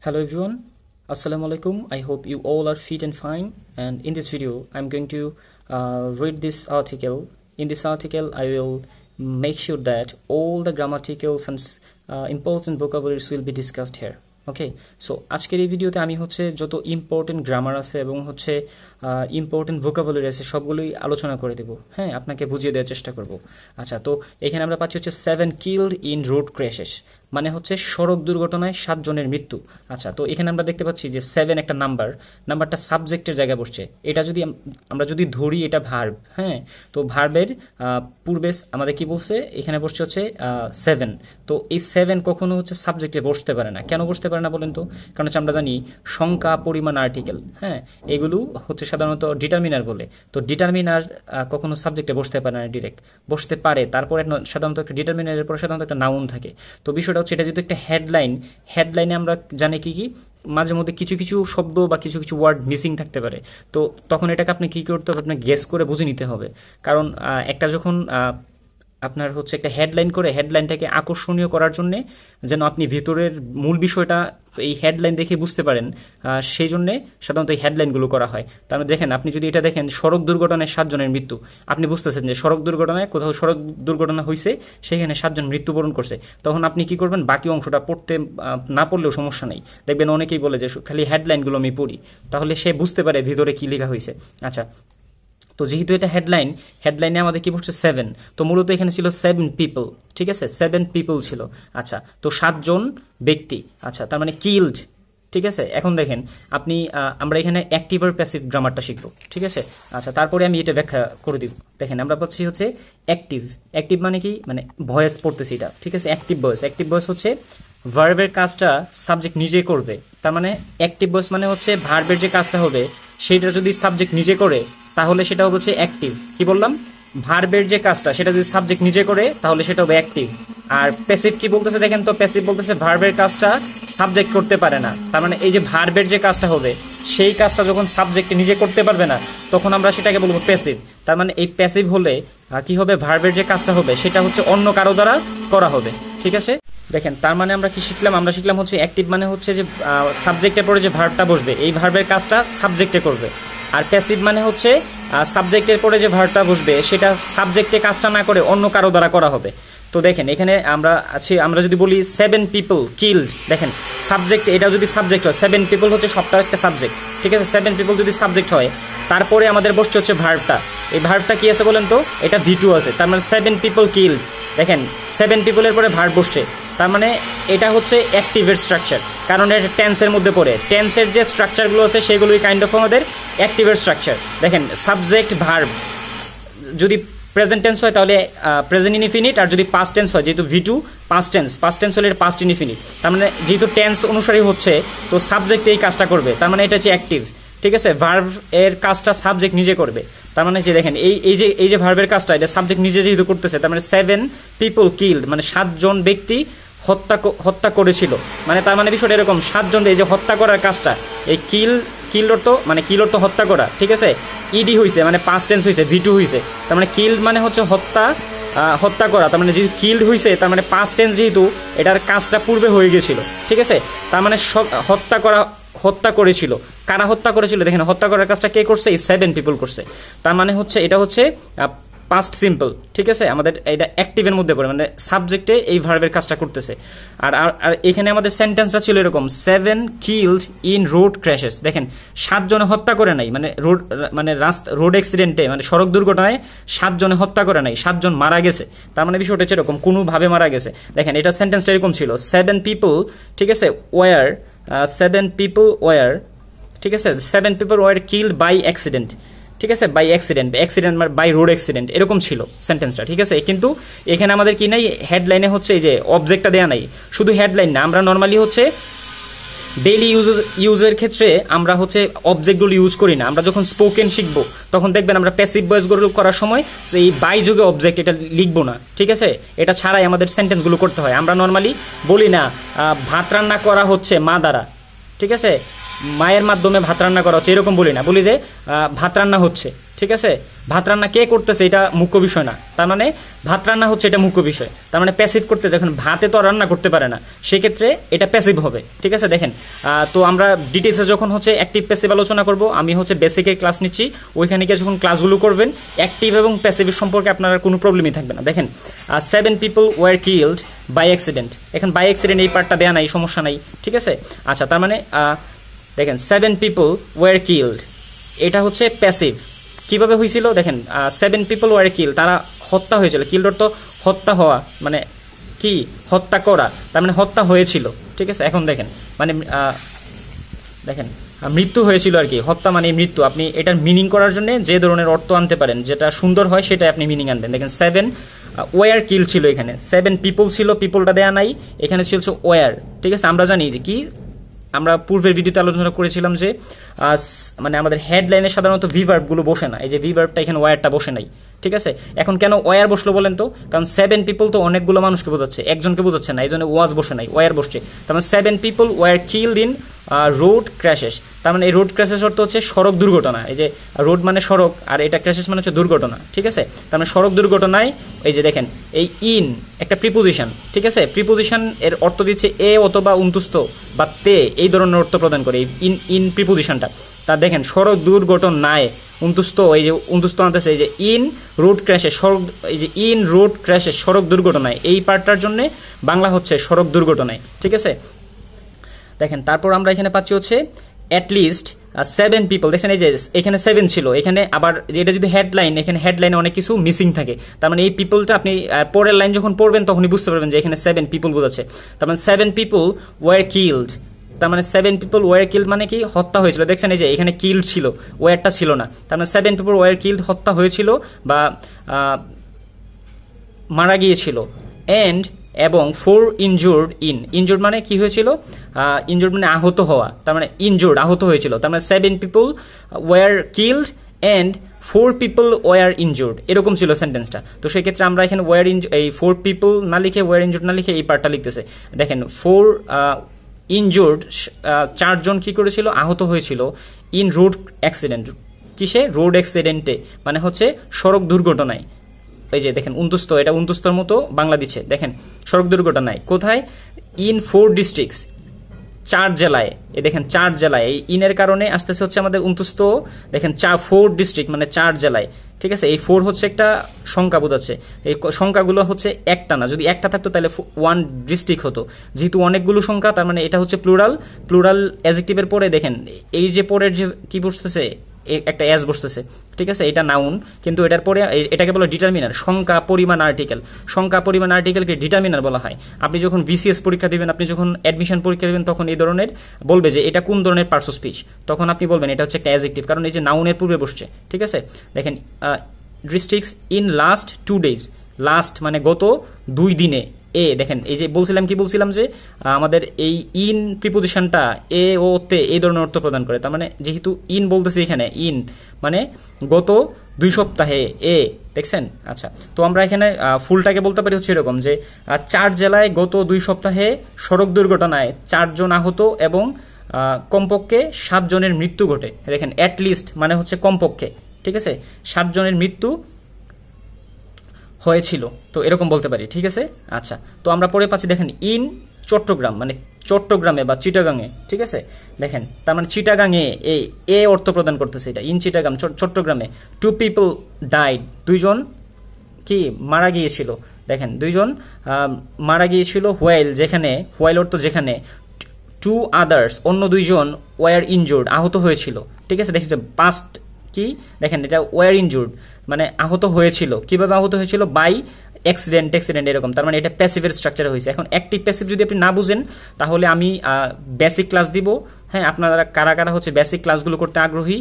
Hello everyone, Assalamu alaikum. I hope you all are fit and fine. And in this video, I'm going to read this article. In this article, I will make sure that all the grammaticals and important vocabularies will be discussed here. Okay so আজকের এই ভিডিওতে আমি হচ্ছে যত important grammar আছে এবং হচ্ছে important vocabulary আছে সবগুলোই আলোচনা করে দেব। হ্যাঁ, আপনাকে বুঝিয়ে দেওয়ার চেষ্টা করব। আচ্ছা, তো এখানে আমরা পাচ্ছি হচ্ছে 7 কিলড ইন রোড ক্র্যাশেস, মানে হচ্ছে সড়ক দুর্ঘটনায় 7 জনের মৃত্যু। আচ্ছা, তো এখানে আমরা দেখতে পাচ্ছি যে 7 একটা নাম্বারটা সাবজেক্টের জায়গায় বসছে। এটা যদি আমরা যদি ধরি এটা ভার্ব, হ্যাঁ, তো ভার্বের পূর্বে আমাদের কি বলছে, এখানে বসছে হচ্ছে 7। তো এই 7 কখনো হচ্ছে সাবজেক্টে বসতে পারে না। কেন বসতে পারে না বলেন তো? কারণ হচ্ছে আমরা জানি সংখ্যা, পরিমাণ, আর্টিকেল, হ্যাঁ, এগুলো হচ্ছে সাধারণত ডিটারমিনার বলে। তো ডিটারমিনার কখনো সাবজেক্টে বসতে পারে না, ডিরেক্ট বসতে পারে। তারপরে সাধারণত একটা ডিটারমিনারের পরে সাধারণত একটা নাউন থাকে। তো বিষয়টা হচ্ছে এটা যেহেতু একটা হেডলাইনে আমরা জানি কি মাঝে মধ্যে কিছু কিছু শব্দ বা কিছু কিছু ওয়ার্ড মিসিং থাকতে পারে। তো তখন এটাকে আপনি কি করতে হবে, আপনাকে গেস করে বুঝে নিতে হবে। কারণ একটা যখন আপনার হচ্ছে একটা হেডলাইন করে হেডলাইনটাকে আকর্ষণীয় করার জন্য যেন আপনি ভিতরের মূল বিষয়টা এই হেডলাইন দেখে বুঝতে পারেন, সেই জন্য সাধারণত এই হেডলাইনগুলো করা হয়। তার মানে দেখেন, আপনি যদি এটা দেখেন সড়ক দুর্ঘটনায় 7 জনের মৃত্যু, আপনি বুঝতেছেন যে সড়ক দুর্ঘটনায় কোথাও সড়ক দুর্ঘটনা হয়েছে, সেখানে 7 জন মৃত্যুবরণ করছে। তখন আপনি কি করবেন, বাকি অংশটা পড়তে না পড়লেও সমস্যা নেই। দেখবেন অনেকেই বলে যে খালি হেডলাইনগুলো আমি পড়ি, তাহলে সে বুঝতে পারে ভিতরে কি লেখা হয়েছে। আচ্ছা, তো যেহেতু এটা হেডলাইনে আমাদের কি বলছে 7, তো মূলত এখানে ছিল 7 পিপল, ঠিক আছে, 7 পিপল ছিল। আচ্ছা, তো 7 জন ব্যক্তি, আচ্ছা, তার মানে কিল্ড, ঠিক আছে। এখন দেখেন আপনি আমরা এখানে অ্যাক্টিভ আর প্যাসিভ গ্রামারটা শিখবো, ঠিক আছে। আচ্ছা, তারপরে আমি এটা ব্যাখ্যা করে দিব। দেখেন আমরা পাচ্ছি হচ্ছে অ্যাক্টিভ মানে কি, মানে ভয়েস পড়তেছি এটা, ঠিক আছে। অ্যাক্টিভ ভয়েস হচ্ছে ভার্বের কাজটা সাবজেক্ট নিজে করবে। তার মানে অ্যাক্টিভ ভয়েস মানে হচ্ছে ভার্বের যে কাজটা হবে সেটা যদি সাবজেক্ট নিজে করে তাহলে সেটা হচ্ছে অ্যাক্টিভ। কি বললাম? ভার্বের যে কাজটা সেটা যদি সাবজেক্ট নিজে করে তাহলে সেটা হবে অ্যাক্টিভ। আর প্যাসিভ কি বলতেছে দেখেন তো, প্যাসিভ বলতেছে ভার্বের কাজটা সাবজেক্ট করতে পারে না। তার মানে এই যে ভার্বের যে কাজটা হবে সেই কাজটা যখন সাবজেক্ট নিজে করতে পারবে না তখন আমরা সেটাকে বলবো প্যাসিভ। তার মানে এই প্যাসিভ হলে কি হবে, ভার্বের যে কাজটা হবে সেটা হচ্ছে অন্য কারো দ্বারা করা হবে, ঠিক আছে। দেখেন তার মানে আমরা কি শিখলাম, আমরা শিখলাম হচ্ছে অ্যাক্টিভ মানে হচ্ছে যে সাবজেক্টের পরে যে ভার্বটা বসবে এই ভার্বের কাজটা সাবজেক্টে করবে। আর প্যাসিভ মানে হচ্ছে সাবজেক্টের পরে যে ভার্বটা বসবে সেটা সাবজেক্টে কাজটা না করে অন্য কারো দ্বারা করা হবে। তো দেখেন এখানে আমরা যদি বলি 7 পিপল কিল্ড, দেখেন সাবজেক্ট, এটা যদি সাবজেক্ট হয় 7 পিপল হচ্ছে সবটা একটা সাবজেক্ট, ঠিক আছে। 7 পিপল যদি সাবজেক্ট হয় তারপরে আমাদের বসছে হচ্ছে ভার্বটা। এই ভার্বটা কি আছে বলেন তো? এটা V2 আছে। তার মানে 7 পিপল কিল্ড, দেখেন 7 পিপলের পরে ভার্ব বসছে। তার মানে এটা হচ্ছে অ্যাক্টিভের স্ট্রাকচার, কারণ এটা টেন্সের মধ্যে পড়ে। টেন্সের যে স্ট্রাকচারগুলো আছে সেগুলোই কাইন্ড অফ আমাদের অ্যাক্টিভের স্ট্রাকচার। দেখেন সাবজেক্ট ভার্ব যদি প্রেজেন্ট টেন্স হয় তাহলে প্রেজেন্ট ইনডিফিনিট, আর যদি পাস্ট টেন্স হয়, যেহেতু V2 পাস্ট টেন্স হলে পাস্ট ইনডিফিনিট, তার মানে যেহেতু টেন্স অনুসারে হচ্ছে তো সাবজেক্ট এই কাজটা করবে। তার মানে এটা হচ্ছে অ্যাক্টিভ, ঠিক আছে। ভার্ব এর কাজটা সাবজেক্ট নিজে করবে। তার মানে যে দেখেন এই যে ভার্বের কাজটা এটা সাবজেক্ট নিজে যেহেতু করতেছে, তার মানে 7 পিপল কিল্ড মানে 7 জন ব্যক্তি হত্যা করেছিল। মানে তার মানে বিষয়টা এরকম, 7 জন, এই যে হত্যা করার কাজটা, এই কিল অর্থ হত্যা করা, ঠিক আছে। ইডি হইছে মানে পাস্ট টেন্স হইছে, V2 হইছে। তার মানে কিল্ড মানে হচ্ছে হত্যা করা। তার মানে যেহেতু কিল্ড হইছে তার মানে পাস্ট টেন্স, যেহেতু এটার কাজটা পূর্বে হয়ে গেছিল, ঠিক আছে। তার মানে হত্যা করেছিল। কারা হত্যা করেছিল? দেখেন হত্যা করার কাজটা কে করছে? এই 7 পিপল করছে। তার মানে হচ্ছে এটা হচ্ছে পাস্ট সিম্পল, ঠিক আছে। আমাদের এটা অ্যাক্টিভের মধ্যে পড়ে, মানে সাবজেক্টে এই ভার্বের কাজটা করতেছে। আর এখানে আমাদের সেন্টেন্সটা ছিল এরকম, 7 কিল্ড ইন রোড ক্র্যাশেস। দেখেন 7 জনে হত্যা করে নাই, মানে রোড অ্যাক্সিডেন্টে, মানে সড়ক দুর্ঘটনায় 7 জনে হত্যা করে নাই, 7 জন মারা গেছে। তার মানে বিষয়টা হচ্ছে এরকম, কোনোভাবে মারা গেছে। দেখেন এটা সেন্টেন্সটা এরকম ছিল, 7 পিপল, ঠিক আছে, ওয়ার 7 পিপল ওয়ার, ঠিক আছে, 7 people were killed by accident, ঠিক আছে, by accident by road accident, এরকম ছিল সেন্টেন্সটা, ঠিক আছে। কিন্তু এখানে আমাদের কি নাই, হেডলাইনে হচ্ছে এই যে অবজেক্টটা দেয়া নাই, শুধু হেডলাইন না। আমরা নর্মালি হচ্ছে ডেইলি ইউজের ক্ষেত্রে আমরা হচ্ছে অবজেক্টগুলো ইউজ করি না। আমরা যখন স্পোকেন শিখবো তখন দেখবেন আমরা প্যাসিভ ভয়েসগুলো করার সময় এই বাই যুগে অবজেক্ট এটা লিখবো না, ঠিক আছে। এটা ছাড়াই আমাদের সেন্টেন্সগুলো করতে হয়। আমরা নর্মালি বলি না ভাত রান্না করা হচ্ছে মা দ্বারা, ঠিক আছে, মায়ের মাধ্যমে ভাত রান্না করা হচ্ছে এরকম বলি না, বলি যে ভাত রান্না হচ্ছে, ঠিক আছে। ভাত রান্না কে করতেছে এটা মুখ্য বিষয় না, তার মানে ভাত রান্না হচ্ছে এটা মুখ্য বিষয়। তার মানে প্যাসিভ করতে যখন ভাতে তো রান্না করতে পারে না, সেক্ষেত্রে এটা প্যাসিভ হবে, ঠিক আছে। দেখেন তো আমরা ডিটেলসে যখন হচ্ছে অ্যাক্টিভ প্যাসিভ আলোচনা করব, আমি হচ্ছে বেসিকের ক্লাস নিচ্ছি, ওইখানে গিয়ে যখন ক্লাসগুলো করবেন অ্যাক্টিভ এবং প্যাসিভের সম্পর্কে আপনার কোনো প্রবলেমই থাকবে না। দেখেন 7 people were killed by accident, এখন বাই অ্যাক্সিডেন্ট এই পার্টটা দেয়া নাই, সমস্যা নাই, ঠিক আছে। আচ্ছা, তার মানে দেখেন 7 people were killed, এটা হচ্ছে প্যাসিভ। কিভাবে হয়েছিল দেখেন, 7 people were killed, তারা হত্যা হয়েছিল। কিল্ড অর্থ হত্যা হওয়া, মানে কি হত্যা করা, তার মানে হত্যা হয়েছিল, ঠিক আছে। এখন দেখেন মানে দেখেন মৃত্যু হয়েছিল আর কি, হত্যা মানে মৃত্যু। আপনি এটার মিনিং করার জন্য যে ধরনের অর্থ আনতে পারেন, যেটা সুন্দর হয় সেটাই আপনি মিনিং আনবেন। দেখেন 7 ওয়ার কিল ছিল, এখানে 7 people ছিল, পিপলটা দেয়া নাই, এখানে ছিল ওয়ার, ঠিক আছে। আমরা জানি যে কি, আমরা পূর্বের ভিডিওতে আলোচনা করেছিলাম যে মানে আমাদের হেডলাইনে সাধারণত ভিভার্বগুলো বসে না, এই যে ভিভার্বটা এখানে ওয়ারটা বসে নাই, ঠিক আছে। এখন কেন ওয়ার বসলো বলেন তো, কারণ 7 people তো অনেকগুলো মানুষকে বোঝাচ্ছে, একজনকে বোঝাচ্ছে না, এই জন্য ওয়াজ বসে নাই, ওয়ার বসছে। তার মানে 7 people were killed in road ক্র্যাশেস, তার মানে এই রোড ক্র্যাশেস অর্থ হচ্ছে সড়ক দুর্ঘটনা। এই যে রোড মানে সড়ক, আর এটা ক্র্যাশেস মানে হচ্ছে দুর্ঘটনা, ঠিক আছে। তার মানে সড়ক দুর্ঘটনায় এই যে দেখেন এই ইন একটা প্রিপোজিশন, ঠিক আছে। প্রিপোজিশন এর অর্থ দিচ্ছে এ অথবা উন্তুস্ত বা তে, এই ধরনের অর্থ প্রদান করে ইন প্রিপোজিশনটা। তা দেখেন সড়ক দুর্ঘটনায় উন্তুস্ত, এই যে উন্তুস্ত আনতেছে এই যে ইন রোড ক্র্যাশেস, সড়ক, এই যে ইন রোড ক্র্যাশেস সড়ক দুর্ঘটনায়, এই পার্টটার জন্য বাংলা হচ্ছে সড়ক দুর্ঘটনায়, ঠিক আছে। দেখেন তারপর আমরা এখানে পাচ্ছি হচ্ছে অ্যাটলিস্ট 7 people, দেখছেন এই যে এখানে 7 ছিল, এখানে আবার যেটা যদি হেডলাইন, এখানে হেডলাইনে অনেক কিছু মিসিং থাকে, তার মানে এই পিপলটা আপনি পরের লাইন যখন পড়বেন তখনই বুঝতে পারবেন যে এখানে 7 people বোঝাচ্ছে। তার মানে 7 people were killed, তার মানে 7 people were killed মানে কি হত্যা হয়েছিল। দেখছেন এই যে এখানে কিল্ড ছিল, ওয়ারটা ছিল না, তার মানে 7 people were killed হত্যা হয়েছিল বা মারা গিয়েছিল। এন্ড এবং 4 injured in, ইনজুর্ড মানে কি হয়েছিল, ইনজুর্ড মানে আহত হওয়া, তার মানে ইনজুর্ড আহত হয়েছিল। তার মানে 7 people were killed and 4 people were injured, এরকম ছিল সেন্টেন্সটা। তো সেই ক্ষেত্রে আমরা এখানে এই 4 people না লিখে were injured না লিখে এই পার্টটা লিখতেছে। দেখেন 4 injured, 4 জন কি করেছিল, আহত হয়েছিল, ইন রোড অ্যাক্সিডেন্ট, কিসে, রোড অ্যাক্সিডেন্টে মানে হচ্ছে সড়ক দুর্ঘটনায়। এই যে দেখেন উন্তুস্ত, এটা উন্তুস্তর মতো বাংলা দিচ্ছে। দেখেন সড়ক দুর্ঘটনায় কোথায়, ইন 4 districts, 4 জেলায়। এই দেখেন 4 জেলায়, এই ইনের কারণে আসতেছে হচ্ছে আমাদের উন্তুস্ত। দেখেন 4 district মানে 4 জেলায়, ঠিক আছে। এই 4 হচ্ছে একটা সংখ্যা বোঝাচ্ছে, এই সংখ্যাগুলো হচ্ছে একটা না, যদি একটা থাকতো তাহলে 1 ডিস্ট্রিক্ট হতো, যেহেতু অনেকগুলো সংখ্যা তার মানে এটা হচ্ছে প্লুরাল। প্লুরাল অ্যাডজেক্টিভের পরে দেখেন এই যে পরের যে কি বসতেছে, একটা এস বসতেছে, ঠিক আছে। এটা নাউন, কিন্তু এটার পরে এটাকে বলা ডিটারমিনার, সংখ্যা পরিমাণ আর্টিকেল। সংখ্যা পরিমাণ আর্টিকেলকে ডিটারমিনার বলা হয়। আপনি যখন বিসিএস পরীক্ষা দিবেন, আপনি যখন অ্যাডমিশন পরীক্ষা দিবেন, তখন এই ধরনের বলবে যে এটা কোন ধরনের পার্টস অফ স্পিচ, তখন আপনি বলবেন এটা হচ্ছে একটা অ্যাডজেক্টিভ, কারণ এই যে নাউনের পূর্বে বসছে, ঠিক আছে। দেখেন districts in last 2 days, last মানে গত 2 দিনে। এ দেখেন এই যে বলছিলাম কি বলছিলাম যে আমাদের এই ইন প্রিপোজিশনটা এ ও তে এই ধরনের অর্থ প্রদান করে। তার মানে যেহেতু ইন বলতেছি এখানে, ইন মানে গত 2 সপ্তাহে, এ দেখছেন। আচ্ছা, তো আমরা এখানে ফুলটাকে বলতে পারি হচ্ছে এরকম যে 4 জেলায় গত 2 সপ্তাহে সড়ক দুর্ঘটনায় 4 জন আহত এবং কমপক্ষে 7 জনের মৃত্যু ঘটে। দেখেন অ্যাটলিস্ট মানে হচ্ছে কমপক্ষে, ঠিক আছে, 7 জনের মৃত্যু হয়েছিল, তো এরকম বলতে পারি, ঠিক আছে। আচ্ছা, তো আমরা পরে পাচ্ছি দেখেন ইন চট্টগ্রাম মানে চট্টগ্রামে বা চিটাগাঙে, ঠিক আছে। দেখেন তার মানে চিটাগাঙে এই এ অর্থ প্রদান করতেছে, এটা ইন চিটাগাং চট্টগ্রামে। 2 people died, 2 জন কি মারা গিয়েছিল। দেখেন 2 জন মারা গিয়েছিল, হোয়াইল যেখানে, হোয়াইল অর্থ যেখানে, 2 others অন্য 2 জন ওয়ার ইনজুর্ড আহত হয়েছিল, ঠিক আছে। দেখেন পাস্ট কি, দেখেন এটা ওয়ার ইনজুর্ড মানে আহত হয়েছিল। কিভাবে আহত হয়েছিল, বাই অ্যাক্সিডেন্ট, এরকম। তার মানে এটা প্যাসিভের স্ট্রাকচারে হয়েছে। এখন অ্যাক্টিভ প্যাসিভ যদি আপনি না বুঝেন, তাহলে আমি বেসিক ক্লাস দিব। হ্যাঁ, আপনারা কারা কারা হচ্ছে বেসিক ক্লাসগুলো করতে আগ্রহী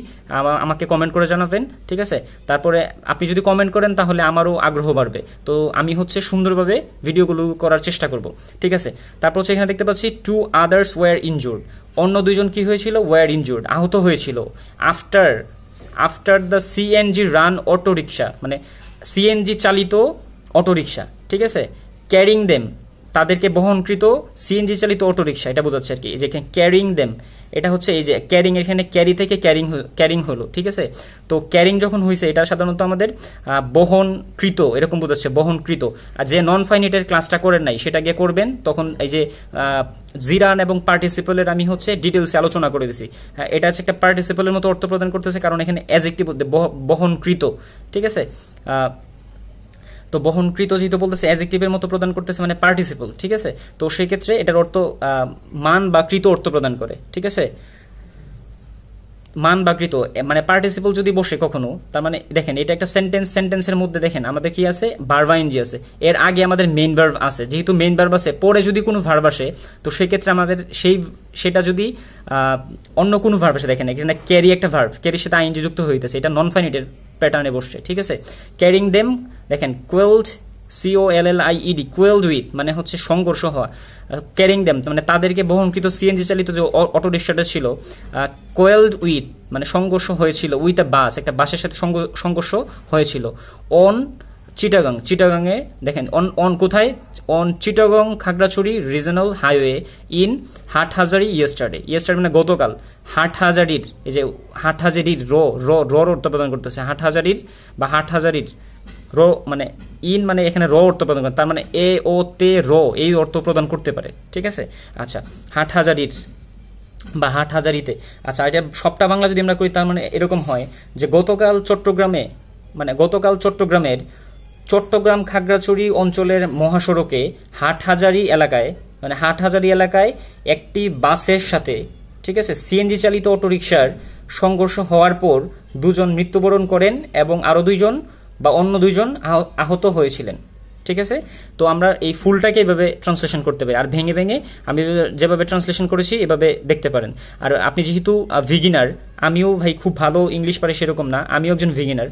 আমাকে কমেন্ট করে জানাবেন, ঠিক আছে। তারপরে আপনি যদি কমেন্ট করেন তাহলে আমারও আগ্রহ বাড়বে, তো আমি হচ্ছে সুন্দরভাবে ভিডিওগুলো করার চেষ্টা করব, ঠিক আছে। তারপর হচ্ছে এখানে দেখতে পাচ্ছি 2 others were injured, অন্য 2 জন কি হয়েছিল, were injured আহত হয়েছিল। After the CNG run auto rickshaw মানে সিএনজি চালিত অটো রিক্সা, ঠিক আছে। ক্যারিং দেম তাদেরকে বহনকৃত সিএনজি চালিত অটোরিকশা, এটা বোঝাচ্ছে আর কি। যে ক্যারিং দেম, এটা হচ্ছে এই যে ক্যারিং, এখানে ক্যারি থেকে ক্যারিং হলো, ঠিক আছে। তো ক্যারিং যখন হয়েছে এটা সাধারণত আমাদের বহনকৃত এরকম বোঝাচ্ছে, বহনকৃত। আর যে নন ফাইনিটের ক্লাসটা করেন নাই সেটা গিয়ে করবেন, তখন এই যে জিরান এবং পার্টিসিপলের আমি হচ্ছে ডিটেলসে আলোচনা করে দিছি। এটা হচ্ছে একটা পার্টিসিপলের মতো অর্থ প্রদান করতেছে, কারণ এখানে অ্যাডজেক্টিভ বহনকৃত, ঠিক আছে। তো বহনকৃত যেহেতু বলতেছে অ্যাডজেক্টিভের মতো প্রদান করতেছে মানে পার্টিসিপল, ঠিক আছে। তো সেই ক্ষেত্রে এটার অর্থ মান বা কৃত অর্থ প্রদান করে, ঠিক আছে। মান বা কৃত মানে পার্টিসিপল যদি বসে কখনো, তার মানে দেখেন এটা একটা সেন্টেন্সের মধ্যে দেখেন আমাদের কি আছে, ভার্ব আইএনজি আছে, এর আগে আমাদের মেইন ভার্ব আছে। যেহেতু মেইন ভার্ব আছে, পরে যদি কোনো ভার্ব আসে তো সেই ক্ষেত্রে আমাদের সেটা যদি অন্য কোনো ভার্ব আসে, দেখেন এখানে ক্যারি একটা ভার্ব, ক্যারির সাথে আইএনজি যুক্ত হইতেছে, এটা নন ফাইনিটের প্যাটার্নে বসছে, ঠিক আছে। ক্যারিং দেম, দেখেন কোয়েলড, COLLIED, কোয়েলড উইথ মানে হচ্ছে সংঘর্ষ হওয়া, ক্যারিং দেম মানে তাদেরকে বহনকৃত সিএনজি চালিত যে অটো রিক্সাটা ছিল, কোয়েলড উইথ মানে সংঘর্ষ হয়েছিল, উইথ আ বাস, একটা বাসের সাথে সংঘর্ষ হয়েছিল। অন চিটাগাং, চিটাগাংয়ে দেখেন অন কোথায়, on Chittagong Khagrachhari regional highway in Hathazari yesterday, yesterday মানে গতকাল, হাটহাজারির, এই যে হাটহাজারির র অর্থ প্রদান করতেছে, হাটহাজারির বা হাটহাজারির রো মানে ইন মানে এখানে র অর্থ প্রদান করে, তার মানে এ ও তে র এই অর্থ প্রদান করতে পারে, ঠিক আছে। আচ্ছা, হাটহাজারির বা হাটহাজারিতে, আচ্ছা এটা সবটা বাংলা যদি আমরা করি তার মানে এরকম হয় যে গতকাল চট্টগ্রামের চট্টগ্রাম খাগড়াছড়ি অঞ্চলের মহাসড়কে হাটহাজারি এলাকায় একটি বাসের সাথে, ঠিক আছে, সিএনজি চালিত অটোরিকশার সংঘর্ষ হওয়ার পর 2 জন মৃত্যুবরণ করেন এবং আরো 2 জন বা অন্য 2 জন আহত হয়েছিলেন, ঠিক আছে। তো আমরা এই ফুলটাকে এভাবে ট্রান্সলেশন করতে পারি, আর ভেঙে ভেঙে আমি যেভাবে ট্রান্সলেশন করেছি এভাবে দেখতে পারেন। আর আপনি যেহেতু ভিগিনার, আমিও ভাই খুব ভালো ইংলিশ পারি সেরকম না, আমিও একজন ভিগিনার,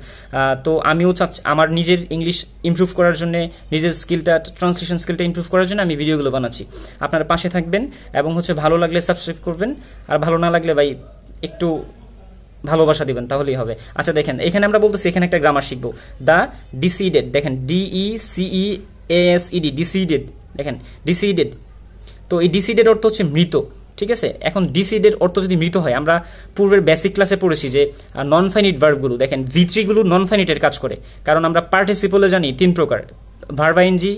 তো আমিও চাচ্ছি আমার নিজের ইংলিশ ইমপ্রুভ করার জন্য, নিজের স্কিলটা, ট্রান্সলেশন স্কিলটা ইমপ্রুভ করার জন্য আমি ভিডিওগুলো বানাচ্ছি। আপনারা পাশে থাকবেন এবং হচ্ছে ভালো লাগলে সাবস্ক্রাইব করবেন, আর ভালো না লাগলে ভাই একটু ভালোবাসা দিবেন, তাহলেই হবে। আচ্ছা দেখেন এখানে আমরা বলতেছি, এখানে একটা গ্রামার শিখবো, দ্য ডিসিডেড, দেখেন DECEASED, ডিসিডেড, দেখেন ডিসিডেড। তো এই ডিসিডেড অর্থ হচ্ছে মৃত, ঠিক আছে। এখন ডিসিডেড অর্থ যদি মৃত হয়, আমরা পূর্বের বেসিক ক্লাসে পড়েছি যে নন ফাইনিট ভার্বগুলো, দেখেন V3 গুলো নন ফাইনিটের কাজ করে, কারণ আমরা পার্টিসিপলে জানি 3 প্রকার, ভার্ব আইএনজি,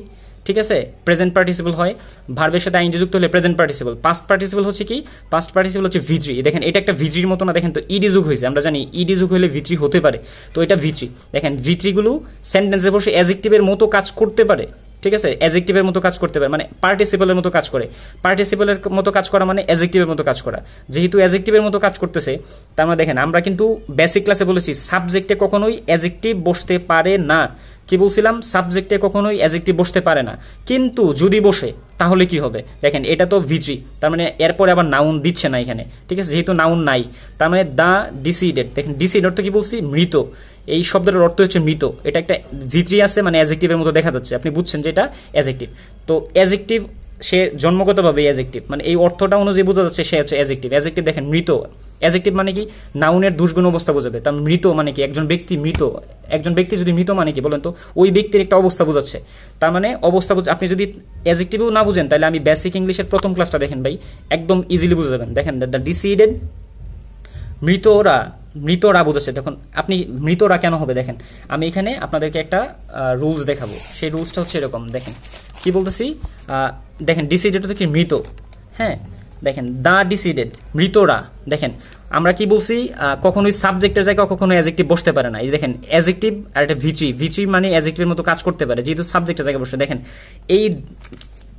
ঠিক আছে, প্রেজেন্ট পার্টিসিপল হয়, ভার্বের সাথে আইএনজি যুক্ত হলে প্রেজেন্ট পার্টিসিপল, পাস্ট পার্টিসিপল হচ্ছে কি, পাস্ট পার্টিসিপল হচ্ছে V3। দেখেন এটা একটা V3 এর মতো না, দেখেন তো ইডি যুগ হয়েছে, আমরা জানি ইডি যুগ হলে V3 হতে পারে, তো এটা V3। দেখেন V3 গুলো সেন্টেন্সে বসে অ্যাডজেক্টিভের মতো কাজ করতে পারে, ঠিক আছে, অ্যাডজেক্টিভের মতো কাজ করতে পারে, মানে পার্টিসিপলের মতো কাজ করে। পার্টিসিপলের মতো কাজ করা মানে অ্যাডজেক্টিভের মতো কাজ করা, যেহেতু অ্যাডজেক্টিভের মতো কাজ করতেছে, তার মানে দেখেন আমরা কিন্তু বেসিক ক্লাসে বলেছি সাবজেক্টে কখনোই অ্যাডজেক্টিভ বসতে পারে না। কি বলছিলাম, সাবজেক্টে কখনোই অ্যাডজেক্টিভ বসতে পারে না, কিন্তু যদি বসে তাহলে কি হবে, দেখেন এটা তো V3, তার মানে এরপরে আবার নাউন দিচ্ছে না এখানে, ঠিক আছে, যেহেতু নাউন নাই, তার মানে দ্য ডিসিডেড, দেখেন ডিসিড অর্থ কি বলছি, মৃত, এই শব্দের অর্থ হচ্ছে মৃত, এটা একটা V3 আছে মানে অ্যাডজেক্টিভের মতো দেখা যাচ্ছে, আপনি বুঝছেন যে এটা অ্যাডজেক্টিভ। তো অ্যাডজেক্টিভ সে জন্মগতভাবে অ্যাডজেক্টিভ, মানে এই অর্থটা অনুযায়ী বোঝা যাচ্ছে সে হচ্ছে অ্যাডজেক্টিভ। অ্যাডজেক্টিভ দেখেন মৃত, অ্যাডজেক্টিভ মানে কি, নাউনের দুষ্গুণ অবস্থা বোঝাবে, তার মৃত মানে কি, একজন ব্যক্তি মৃত, একজন ব্যক্তি যদি মৃত মানে কি বলেন তো, ওই ব্যক্তির একটা অবস্থা বোঝাচ্ছে, তার মানে অবস্থা আপনি যদি অ্যাডজেক্টিভও না বুঝেন তাহলে আমি বেসিক ইংলিশের প্রথম ক্লাসটা দেখেন ভাই, একদম ইজিলি বুঝে যাবেন। দেখেন দ্য ডিসিডেড, মৃতরা বোঝাচ্ছে, দেখুন আপনি মৃতরা কেন হবে, দেখেন আমি এখানে আপনাদেরকে একটা রুলস দেখাবো, সেই রুলসটা হচ্ছে এরকম, দেখেন কি বলতেছি, দেখেন ডিসিডেড হচ্ছে কি মৃত, হ্যাঁ, দেখেন দ্য ডিসিডেড, মৃতরা, দেখেন আমরা কি বলছি, কখনোই সাবজেক্টের জায়গায় কখনোই অ্যাডজেক্টিভ বসতে পারে না, এই দেখেন অ্যাডজেক্টিভ আর একটা V3 মানে অ্যাডজেক্টিভের মতো কাজ করতে পারে, যেহেতু সাবজেক্টের জায়গায় বসে। দেখেন এই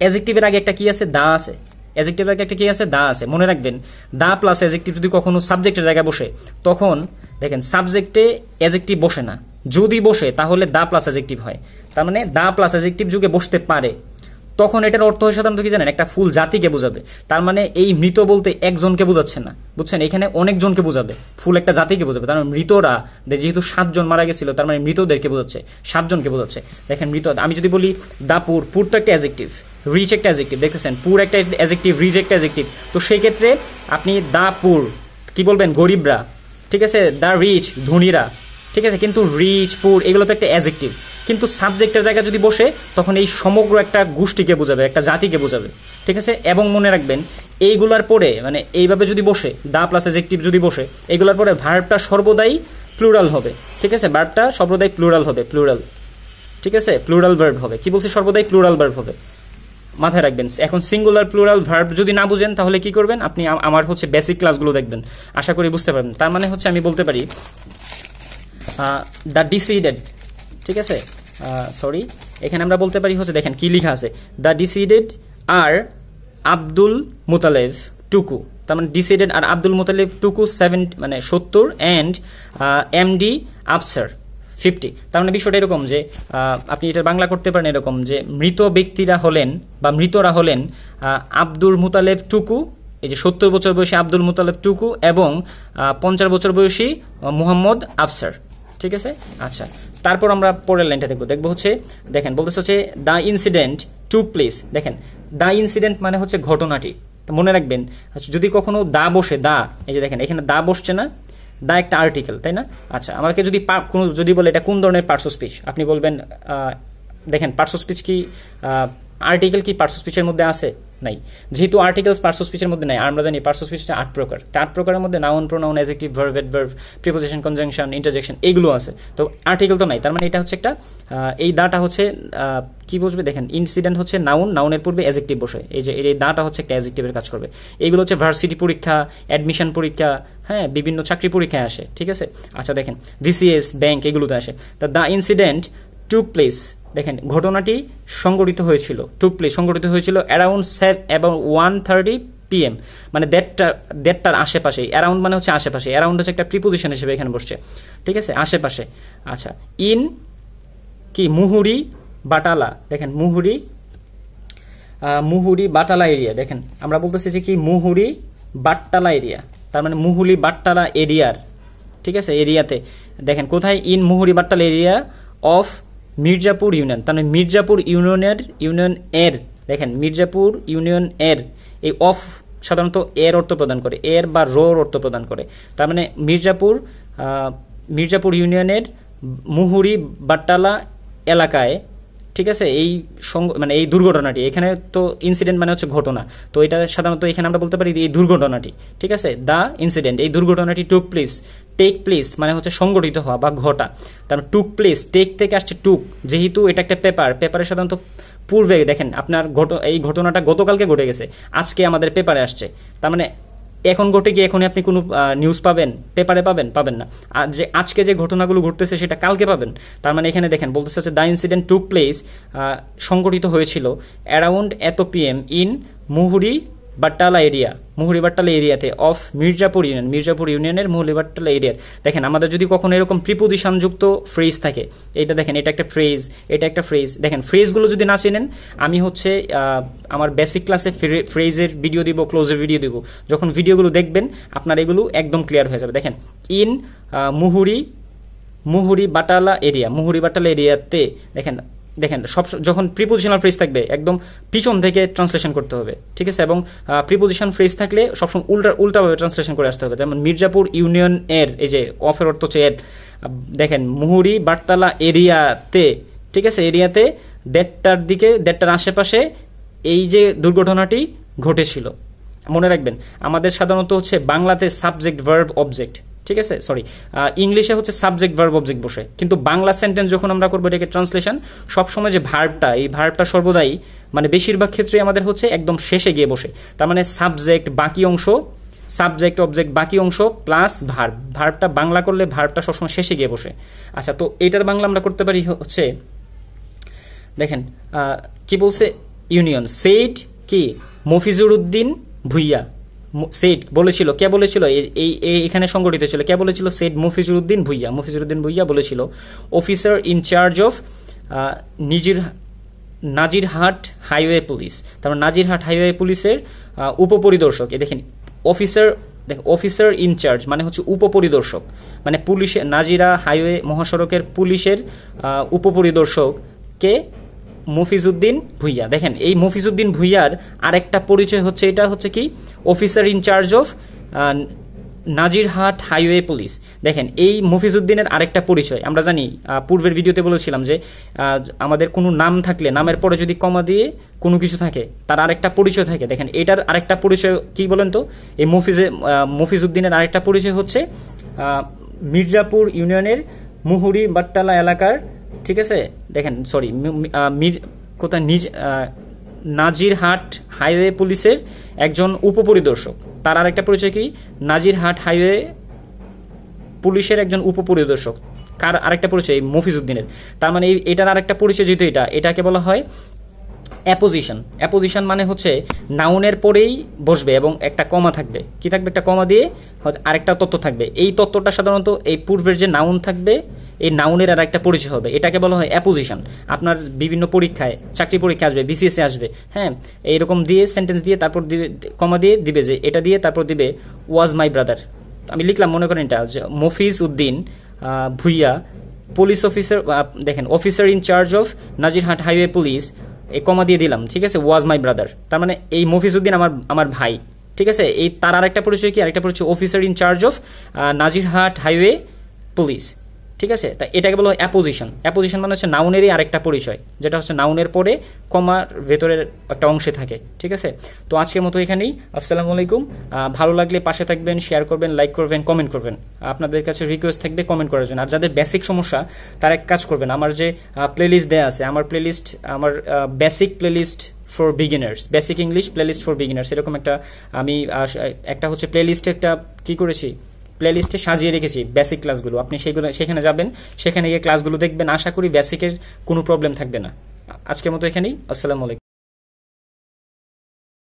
অ্যাডজেক্টিভের আগে একটা কি আছে, দা আছে, অ্যাডজেক্টিভের আগে একটা কি আছে, দা আছে, মনে রাখবেন দা প্লাস অ্যাডজেক্টিভ যদি কখনো সাবজেক্টের জায়গায় বসে, তখন দেখেন সাবজেক্টে অ্যাডজেক্টিভ বসে না, যদি বসে তাহলে দা প্লাস অ্যাডজেক্টিভ হয়, তার মানে দা প্লাস অ্যাডজেক্টিভ যুগে বসতে পারে, তখন এটার অর্থ হয় সাধারণত কি জানেন, একটা ফুল জাতিকে বোঝাবে, তার মানে এই মৃত বলতে একজনকে বোঝাচ্ছে না, বুঝছেন, এখানে অনেকজনকে বোঝাবে, ফুল একটা জাতিকে বোঝাবে, তার মানে মৃতরা, যেহেতু 7 জন মারা গেছিল, তার মানে মৃতদেরকে বোঝাচ্ছে, 7 জনকে বোঝাচ্ছে। দেখেন মৃত, আমি যদি বলি দা পুর, পুর তো একটা অ্যাডজেক্টিভ, রিচ একটা অ্যাডজেক্টিভ, দেখতেছেন পুর একটা অ্যাডজেক্টিভ, রিচ একটা অ্যাডজেক্টিভ, তো সেই ক্ষেত্রে আপনি দা পুর কি বলবেন, গরিবরা, ঠিক আছে, দা রিচ ধনীরা, ঠিক আছে, কিন্তু রিচ পুর এগুলো তো একটা অ্যাডজেক্টিভ, কিন্তু সাবজেক্টের জায়গায় যদি বসে তখন এই সমগ্র একটা গোষ্ঠীকে বোঝাবে, একটা জাতিকে বোঝাবে, ঠিক আছে। এবং মনে রাখবেন এইগুলার পরে মানে এইভাবে যদি বসে দা প্লাস অ্যাডজেক্টিভ যদি বসে এইগুলার পরে ভার্বটা সর্বদাই প্লুরাল হবে, ঠিক আছে। ভার্বটা সর্বদাই প্লুরাল হবে, প্লুরাল, ঠিক আছে, প্লুরাল ভার্ব হবে। কি বলছি? সর্বদাই প্লুরাল ভার্ব হবে, মাথায় রাখবেন। এখন সিঙ্গুলার প্লুরাল ভার্ব যদি না বুঝেন তাহলে কি করবেন? আপনি আমার হচ্ছে বেসিক ক্লাসগুলো দেখবেন, আশা করি বুঝতে পারবেন। তার মানে হচ্ছে আমি বলতে পারি দ্য ডিসিডেড, ঠিক আছে, সরি, এখানে আমরা বলতে পারি হচ্ছে দেখেন কি লেখা আছে, দ্য ডিসিডেড আর আব্দুল মুতালেব টুকু। তার মানে ডিসিডেড আর আব্দুল মুতালেব টুকু 70 অ্যান্ড এমডি আফসার 50। তার মানে বিষয়টা এরকম যে আপনি এটা বাংলা করতে পারেন এরকম যে মৃত ব্যক্তিরা হলেন বা মৃতরা হলেন আব্দুল মুতালেব টুকু, এই যে 70 বছর বয়সী আব্দুল মুতালেব টুকু এবং 50 বছর বয়সী মোহাম্মদ আফসার, ঠিক আছে। আচ্ছা, তারপর আমরা পরের লাইনটা দেখবো হচ্ছে দেখেন বলতেছে হচ্ছে দ্য ইনসিডেন্ট টুক প্লেস। দেখেন দ্য ইনসিডেন্ট মানে হচ্ছে ঘটনাটি। মনে রাখবেন যদি কখনো দা বসে, দা, এই যে দেখেন এখানে দা বসছে না, দা একটা আর্টিকেল, তাই না? আচ্ছা, আমাকে যদি বলে এটা কোন ধরনের পার্টস অফ স্পিচ, আপনি বলবেন দেখেন পার্টস অফ স্পিচ কি আর্টিকেল কি পার্টস অফ স্পিচের মধ্যে আছে? নাই। যেহেতু আর্টিকেলস পার্টস অফ স্পিচের মধ্যে নাই, আমরা জানি পার্টস অফ স্পিচটা 8 প্রকার। 8 প্রকারের মধ্যে noun, pronoun, adjective, verb, adverb, preposition, conjunction, interjection এইগুলো আছে। তো আর্টিকেল তো নাই, তার মানে এটা হচ্ছে একটা এই দাটা হচ্ছে কি বসবে? দেখেন ইনসিডেন্ট হচ্ছে নাউন, নাউনের পূর্বে অ্যাডজেক্টিভ বসে, এই যে এই দাটা হচ্ছে একটা অ্যাডজেক্টিভের কাজ করবে। এইগুলো হচ্ছে ভার্সিটি পরীক্ষা, অ্যাডমিশন পরীক্ষা, হ্যাঁ, বিভিন্ন চাকরি পরীক্ষায় আসে, ঠিক আছে। আচ্ছা দেখেন বিসিএস, ব্যাংক এগুলোতে আসে। তা দ্য ইনসিডেন্ট টুক প্লেস, দেখেন ঘটনাটি সংঘটিত হয়েছিল, টুক প্লেস সংঘটিত হয়েছিল অ্যারাউন্ড 1:30 PM, মানে দেড়টার আশেপাশে। অ্যারাউন্ড মানে হচ্ছে আশেপাশে, অ্যারাউন্ড হচ্ছে একটা প্রিপোজিশন হিসেবে এখানে বসছে, ঠিক আছে, আশেপাশে। আচ্ছা, ইন কি মুহুরি বাটালা, দেখেন মুহুরি বাটালা এরিয়া, দেখেন আমরা বলতেছি যে কি মুহুরি বাট্টালা এরিয়া, তার মানে মুহুরি বাট্টালা এরিয়ার, ঠিক আছে, এরিয়াতে। দেখেন কোথায়? In Muhuri Battala area of Mirzapur union, তার মানে মির্জাপুর ইউনিয়ন এর, দেখেন মির্জাপুর ইউনিয়ন এর, এই অফ সাধারণত এর অর্থ প্রদান করে, এর বা রোর অর্থ প্রদান করে। তার মানে মির্জাপুর ইউনিয়নের মুহুরি বাট্টালা এলাকায়, ঠিক আছে, এই মানে এই দুর্ঘটনাটি, এখানে তো ইনসিডেন্ট মানে হচ্ছে ঘটনা, তো এটা সাধারণত এখানে আমরা বলতে পারি এই দুর্ঘটনাটি, ঠিক আছে, দ্য ইনসিডেন্ট, এই দুর্ঘটনাটি টুক প্লেস, টেক প্লেস মানে হচ্ছে সংগঠিত হওয়া বা ঘটা। তার টুক প্লেস, টেক থেকে আসছে টুক, যেহেতু এটা একটা পেপারে সাধারণত পূর্বে দেখেন আপনার এই ঘটনাটা গতকালকে ঘটে গেছে, আজকে আমাদের পেপারে আসছে, তার মানে এখন ঘটে গিয়ে এখনই আপনি কোনো নিউজ পাবেন, পেপারে পাবেন না। আর যে আজকে যে ঘটনাগুলো ঘটতেছে সেটা কালকে পাবেন। তার মানে এখানে দেখেন বলতেছে হচ্ছে দ্য ইনসিডেন্ট টুক প্লেস, সংঘটিত হয়েছিল অ্যারাউন্ড এত PM ইন মুহুরি বাট্টালা এরিয়াতে অফ মির্জাপুর ইউনিয়নের মুহুরি বাট্টালা এরিয়ার। দেখেন আমাদের যদি কখনো এরকম প্রিপোজিশন যুক্ত ফ্রেজ থাকে, এটা দেখেন এটা একটা ফ্রেজ, এটা একটা ফ্রেজ, দেখেন ফ্রেজগুলো যদি না চেনেন, আমি হচ্ছে আমার বেসিক ক্লাসে ফ্রেজের ভিডিও দিব, ক্লোজের ভিডিও দিব, যখন ভিডিওগুলো দেখবেন আপনার এগুলো একদম ক্লিয়ার হয়ে যাবে। দেখেন ইন মুহুরি বাট্টালা এরিয়াতে, দেখেন সব যখন প্রিপোজিশনাল ফ্রেজ থাকবে একদম পিছন থেকে ট্রান্সলেশন করতে হবে, ঠিক আছে, এবং প্রিপোজিশন ফ্রেজ থাকলে সবসময় উল্টাভাবে ট্রান্সলেশন করে আসতে হবে। যেমন মির্জাপুর ইউনিয়ন এর, এই যে অফের অর্থ হচ্ছে এর, দেখেন মুহুরি বাট্টালা এরিয়াতে, ঠিক আছে, এরিয়াতে 1:30টার আশেপাশে এই যে দুর্ঘটনাটি ঘটেছিল। মনে রাখবেন আমাদের সাধারণত হচ্ছে বাংলাতে সাবজেক্ট ভার্ব অবজেক্ট, ঠিক আছে, সরি ইংলিশে হচ্ছে সাবজেক্ট ভার্ব অবজেক্ট বসে, কিন্তু বাংলা সেন্টেন্স যখন আমরা করবো এটাকে ট্রান্সলেশন, সবসময় যে ভার্বটা, এই ভার্বটা সর্বদাই মানে বেশিরভাগ ক্ষেত্রে আমাদের হচ্ছে একদম শেষে গিয়ে বসে। তার মানে সাবজেক্ট অবজেক্ট বাকি অংশ প্লাস ভার্বটা বাংলা করলে ভার্বটা সবসময় শেষে গিয়ে বসে। আচ্ছা, তো এটার বাংলা আমরা করতে পারি হচ্ছে দেখেন কি বলছে, ইউনিয়ন সেইড কি মফিজুর উদ্দিন ভুইয়া, সেট বলেছিল, কে বলেছিল, এখানে সংগঠিত ছিল, কে বলেছিল, সেট মফিজুর উদ্দিন ভুইয়া বলেছিল officer in charge of Nazirhat highway police. তারপর নাজিরহাট হাইওয়ে পুলিশের উপপরিদর্শক, দেখেন অফিসার ইন চার্জ মানে হচ্ছে উপপরিদর্শক, মানে পুলিশের নাজিরা হাইওয়ে মহাসড়কের পুলিশের উপপরিদর্শককে মফিজউদ্দিন ভুইয়া। দেখেন এই মফিজউদ্দিন ভুইয়ার আরেকটা পরিচয় হচ্ছে, এটা হচ্ছে কি officer in charge of Nazirhat highway police. দেখেন এই মফিজউদ্দিনের আরেকটা পরিচয় আমরা জানি, পূর্বের ভিডিওতে বলেছিলাম যে আমাদের কোনো নাম থাকলে নামের পরে যদি কমা দিয়ে কোনো কিছু থাকে তার আরেকটা পরিচয় থাকে। দেখেন এটার আরেকটা পরিচয় কি বলেন তো, এই মফিজউদ্দিনের আরেকটা পরিচয় হচ্ছে মির্জাপুর ইউনিয়নের মুহুরি বাট্টালা এলাকার, ঠিক আছে, দেখেন সরি কোথায় নাজিরহাট হাইওয়ে পুলিশের একজন উপপরিদর্শক। তার আরেকটা পরিচয় কি, নাজিরহাট হাইওয়ে পুলিশের একজন উপপরিদর্শক। কার আরেকটা পরিচয়, মফিজউদ্দিনের। তার মানে এটার আরেকটা পরিচয় যেহেতু এটাকে বলা হয় অ্যাপোজিশন। অ্যাপোজিশন মানে হচ্ছে নাউনের পরেই বসবে এবং একটা কমা থাকবে। কি থাকবে? একটা কমা দিয়ে আরেকটা তথ্য থাকবে। এই তথ্যটা সাধারণত এই পূর্বের যে নাউন থাকবে এই নাউনের আর একটা পরিচয় হবে, এটাকে বলা হয় অ্যাপোজিশন। আপনার বিভিন্ন পরীক্ষায়, চাকরি পরীক্ষা আসবে, বিসিএস আসবে, হ্যাঁ, এইরকম দিয়ে সেন্টেন্স দিয়ে তারপর দিবে কমা দিয়ে দিবে যে এটা দিয়ে তারপর দিবে ওয়াজ মাই ব্রাদার। আমি লিখলাম, মনে করেন এটা মফিজ উদ্দিন ভুইয়া পুলিশ অফিসার, দেখেন officer in charge of Nazirhat highway police, এই কমা দিয়ে দিলাম, ঠিক আছে, ওয়াজ মাই ব্রাদার। তার মানে এই মফিজউদ্দিন আমার ভাই, ঠিক আছে। এই তার আরেকটা পরিচয় কি, আরেকটা পরিচয় officer in charge of Nazirhat highway police, ঠিক আছে। তা এটাকে বলা হয় অ্যাপোজিশন। অ্যাপোজিশন মানে হচ্ছে নাউনেরই আরেকটা পরিচয়, যেটা হচ্ছে নাউনের পরে কমার ভেতরের একটা অংশে থাকে, ঠিক আছে। তো আজকের মতো এখানেই। আসসালামু আলাইকুম। ভালো লাগলে পাশে থাকবেন, শেয়ার করবেন, লাইক করবেন, কমেন্ট করবেন। আপনাদের কাছে রিকোয়েস্ট থাকবে কমেন্ট করার জন্য। আর যাদের বেসিক সমস্যা তারা এক কাজ করবেন, আমার যে প্লেলিস্ট দেওয়া আছে, আমার basic playlist for beginners, basic English playlist for beginners, এরকম আমি একটা হচ্ছে প্লেলিস্টে একটা কি করেছি, প্লেলিস্টে সাজিয়ে রেখেছি বেসিক ক্লাসগুলো। আপনি সেখানে যাবেন, সেখানে গিয়ে ক্লাসগুলো দেখবেন। আশা করি বেসিকের কোনো প্রবলেম থাকবে না। আজকের মতো এখানেই। আসসালামু আলাইকুম।